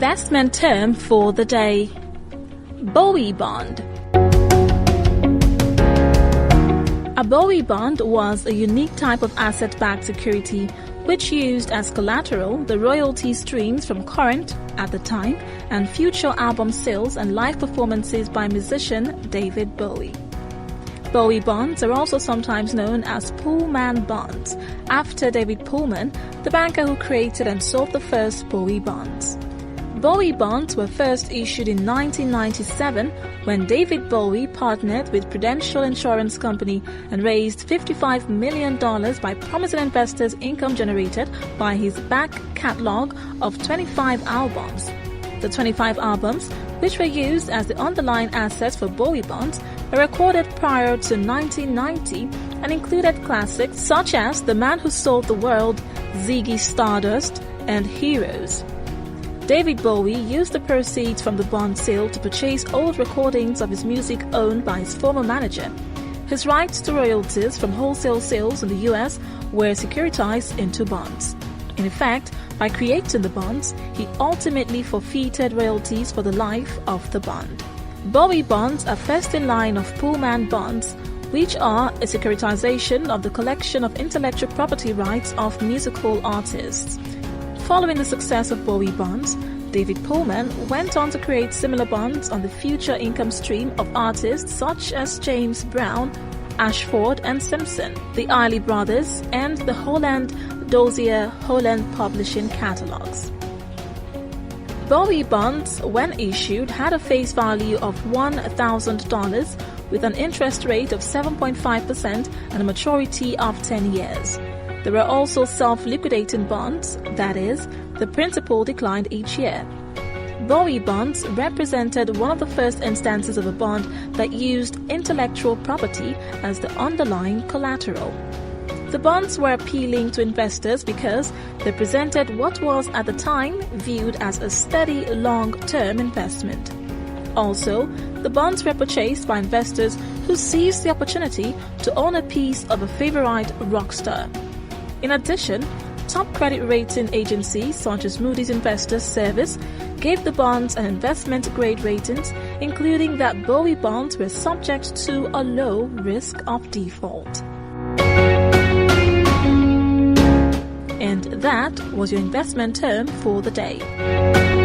Investment term for the day. Bowie bond. A Bowie bond was a unique type of asset-backed security which used as collateral the royalty streams from current, at the time, and future album sales and live performances by musician David Bowie. Bowie bonds are also sometimes known as Pullman bonds, after David Pullman, the banker who created and sold the first Bowie bonds. Bowie bonds were first issued in 1997 when David Bowie partnered with Prudential Insurance Company and raised $55 million by promising investors income generated by his back catalogue of 25 albums. The 25 albums, which were used as the underlying assets for Bowie bonds, were recorded prior to 1990 and included classics such as The Man Who Sold the World, Ziggy Stardust, and Heroes. David Bowie used the proceeds from the bond sale to purchase old recordings of his music owned by his former manager. His rights to royalties from wholesale sales in the US were securitized into bonds. In effect, by creating the bonds, he ultimately forfeited royalties for the life of the bond. Bowie bonds are first in line of Pullman bonds, which are a securitization of the collection of intellectual property rights of musical artists. Following the success of Bowie bonds, David Pullman went on to create similar bonds on the future income stream of artists such as James Brown, Ashford and Simpson, the Isley Brothers, and the Holland Dozier Holland publishing catalogues. Bowie bonds, when issued, had a face value of $1,000 with an interest rate of 7.5% and a maturity of 10 years. There were also self-liquidating bonds, that is, the principal declined each year. Bowie bonds represented one of the first instances of a bond that used intellectual property as the underlying collateral. The bonds were appealing to investors because they presented what was at the time viewed as a steady long-term investment. Also, the bonds were purchased by investors who seized the opportunity to own a piece of a favorite rock star. In addition, top credit rating agencies such as Moody's Investors Service gave the bonds an investment-grade ratings, including that Bowie bonds were subject to a low risk of default. And that was your investment term for the day.